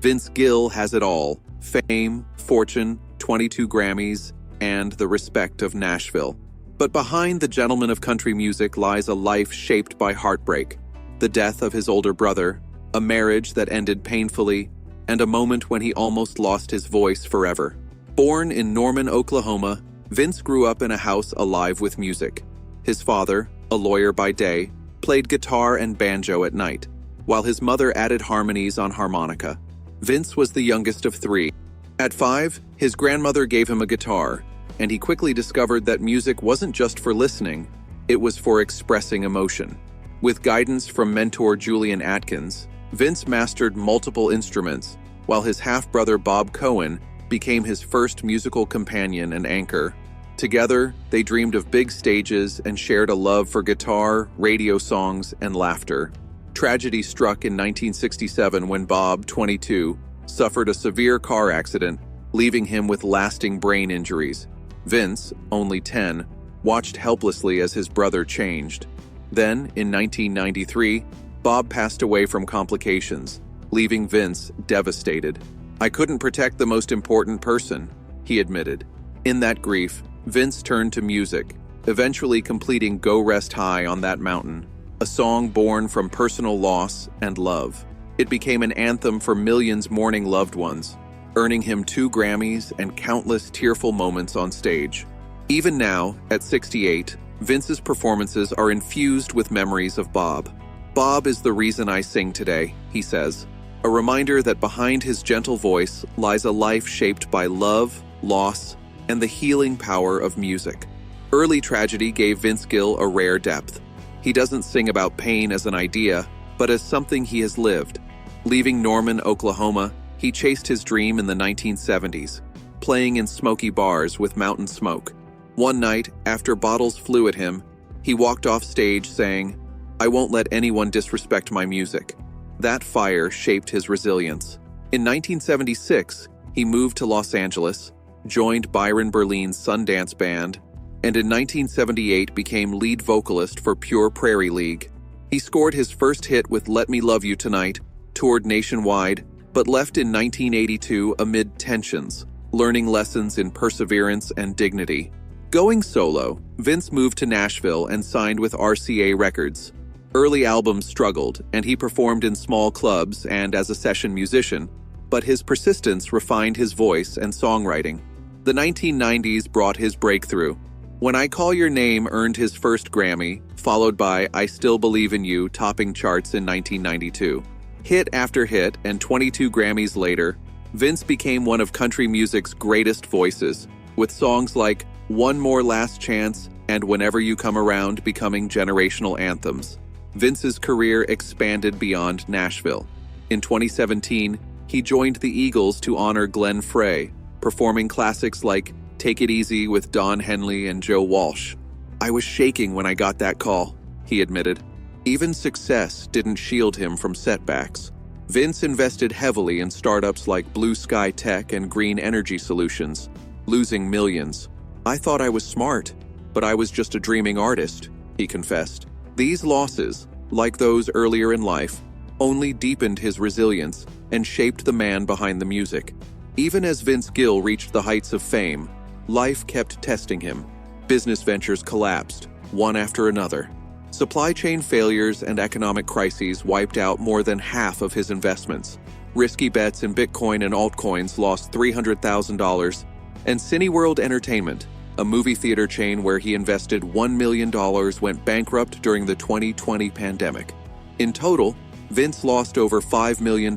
Vince Gill has it all: fame, fortune, 22 Grammys, and the respect of Nashville. But behind the gentleman of country music lies a life shaped by heartbreak, the death of his older brother, a marriage that ended painfully, and a moment when he almost lost his voice forever. Born in Norman, Oklahoma, Vince grew up in a house alive with music. His father, a lawyer by day, played guitar and banjo at night, while his mother added harmonies on harmonica. Vince was the youngest of three. At 5, his grandmother gave him a guitar, and he quickly discovered that music wasn't just for listening, it was for expressing emotion. With guidance from mentor Julian Atkins, Vince mastered multiple instruments, while his half-brother Bob Cohen became his first musical companion and anchor. Together, they dreamed of big stages and shared a love for guitar, radio songs, and laughter. Tragedy struck in 1967 when Bob, 22, suffered a severe car accident, leaving him with lasting brain injuries. Vince, only 10, watched helplessly as his brother changed. Then, in 1993, Bob passed away from complications, leaving Vince devastated. "I couldn't protect the most important person," he admitted. In that grief, Vince turned to music, eventually completing Go Rest High on That Mountain, a song born from personal loss and love. It became an anthem for millions mourning loved ones, earning him 2 Grammys and countless tearful moments on stage. Even now, at 68, Vince's performances are infused with memories of Bob. "Bob is the reason I sing today," he says, a reminder that behind his gentle voice lies a life shaped by love, loss, and the healing power of music. Early tragedy gave Vince Gill a rare depth. He doesn't sing about pain as an idea, but as something he has lived. Leaving Norman, Oklahoma, he chased his dream in the 1970s, playing in smoky bars with mountain smoke. One night, after bottles flew at him, he walked off stage saying, "I won't let anyone disrespect my music." That fire shaped his resilience. In 1976, he moved to Los Angeles, joined Byron Berlin's Sundance Band, and in 1978 became lead vocalist for Pure Prairie League. He scored his first hit with Let Me Love You Tonight, toured nationwide, but left in 1982 amid tensions, learning lessons in perseverance and dignity. Going solo, Vince moved to Nashville and signed with RCA Records. Early albums struggled, and he performed in small clubs and as a session musician, but his persistence refined his voice and songwriting. The 1990s brought his breakthrough. When I Call Your Name earned his first Grammy, followed by I Still Believe in You topping charts in 1992. Hit after hit, and 22 Grammys later, Vince became one of country music's greatest voices, with songs like One More Last Chance and Whenever You Come Around becoming generational anthems. Vince's career expanded beyond Nashville. In 2017, he joined the Eagles to honor Glenn Frey, performing classics like Take It Easy with Don Henley and Joe Walsh. "I was shaking when I got that call," he admitted. Even success didn't shield him from setbacks. Vince invested heavily in startups like Blue Sky Tech and Green Energy Solutions, losing millions. "I thought I was smart, but I was just a dreaming artist," he confessed. These losses, like those earlier in life, only deepened his resilience and shaped the man behind the music. Even as Vince Gill reached the heights of fame, life kept testing him. Business ventures collapsed, one after another. Supply chain failures and economic crises wiped out more than half of his investments. Risky bets in Bitcoin and altcoins lost $300,000, and Cineworld Entertainment, a movie theater chain where he invested $1 million, went bankrupt during the 2020 pandemic. In total, Vince lost over $5 million,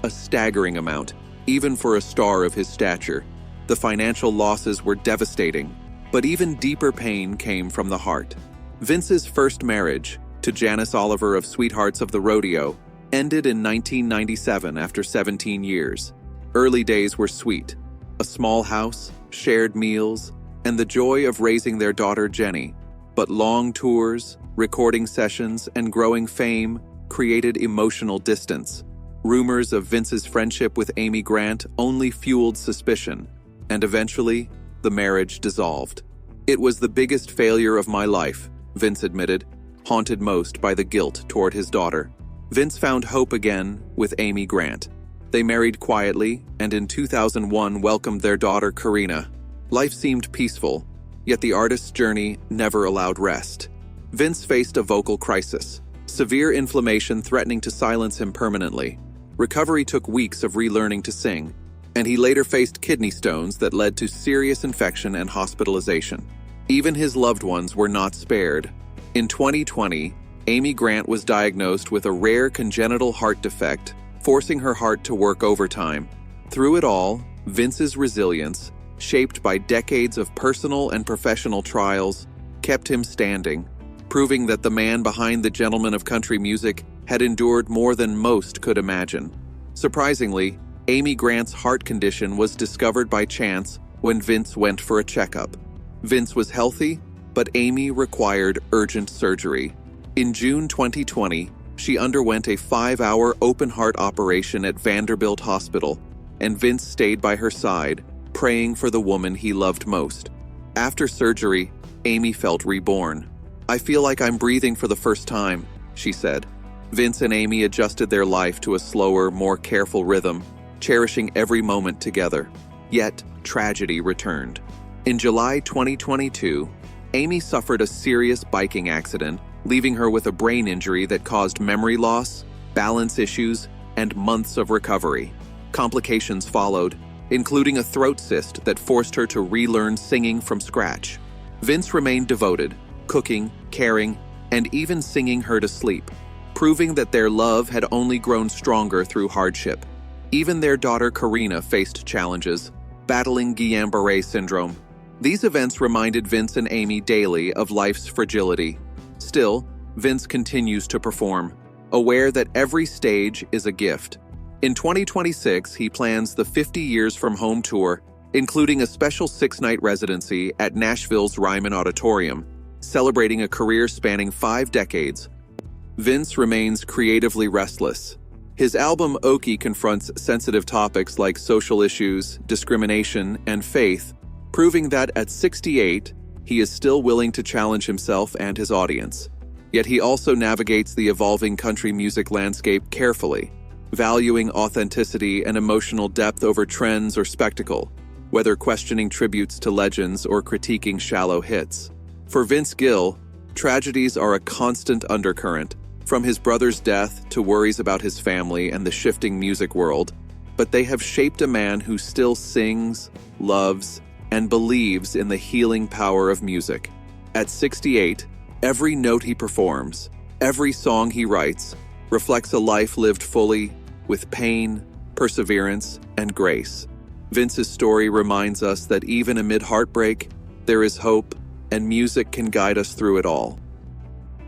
a staggering amount, even for a star of his stature. The financial losses were devastating, but even deeper pain came from the heart. Vince's first marriage, to Janice Oliver of Sweethearts of the Rodeo, ended in 1997 after 17 years. Early days were sweet. A small house, shared meals, and the joy of raising their daughter Jenny. But long tours, recording sessions, and growing fame created emotional distance. Rumors of Vince's friendship with Amy Grant only fueled suspicion, and eventually, the marriage dissolved. "It was the biggest failure of my life," Vince admitted, haunted most by the guilt toward his daughter. Vince found hope again with Amy Grant. They married quietly and in 2001 welcomed their daughter Karina. Life seemed peaceful, yet the artist's journey never allowed rest. Vince faced a vocal crisis, severe inflammation threatening to silence him permanently. Recovery took weeks of relearning to sing, and he later faced kidney stones that led to serious infection and hospitalization. Even his loved ones were not spared. In 2020, Amy Grant was diagnosed with a rare congenital heart defect, forcing her heart to work overtime. Through it all, Vince's resilience, shaped by decades of personal and professional trials, kept him standing, proving that the man behind the gentleman of country music had endured more than most could imagine. Surprisingly, Amy Grant's heart condition was discovered by chance when Vince went for a checkup. Vince was healthy, but Amy required urgent surgery. In June 2020, she underwent a 5-hour open-heart operation at Vanderbilt Hospital, and Vince stayed by her side, praying for the woman he loved most. After surgery, Amy felt reborn. "I feel like I'm breathing for the first time," she said. Vince and Amy adjusted their life to a slower, more careful rhythm, cherishing every moment together. Yet, tragedy returned. In July 2022, Amy suffered a serious biking accident, leaving her with a brain injury that caused memory loss, balance issues, and months of recovery. Complications followed, including a throat cyst that forced her to relearn singing from scratch. Vince remained devoted, cooking, caring, and even singing her to sleep, proving that their love had only grown stronger through hardship. Even their daughter Karina faced challenges, battling Guillain-Barré syndrome. These events reminded Vince and Amy daily of life's fragility. Still, Vince continues to perform, aware that every stage is a gift. In 2026, he plans the 50 Years from Home tour, including a special 6-night residency at Nashville's Ryman Auditorium, celebrating a career spanning 5 decades. Vince remains creatively restless. His album Oki confronts sensitive topics like social issues, discrimination, and faith, proving that at 68, he is still willing to challenge himself and his audience. Yet he also navigates the evolving country music landscape carefully, valuing authenticity and emotional depth over trends or spectacle, whether questioning tributes to legends or critiquing shallow hits. For Vince Gill, tragedies are a constant undercurrent, from his brother's death to worries about his family and the shifting music world, but they have shaped a man who still sings, loves, and believes in the healing power of music. At 68, every note he performs, every song he writes, reflects a life lived fully, with pain, perseverance, and grace. Vince's story reminds us that even amid heartbreak, there is hope, and music can guide us through it all.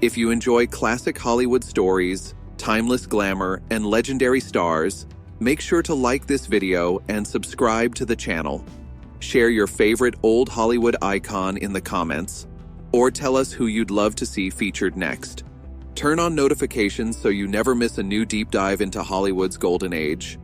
If you enjoy classic Hollywood stories, timeless glamour, and legendary stars, make sure to like this video and subscribe to the channel. Share your favorite old Hollywood icon in the comments, or tell us who you'd love to see featured next. Turn on notifications so you never miss a new deep dive into Hollywood's golden age.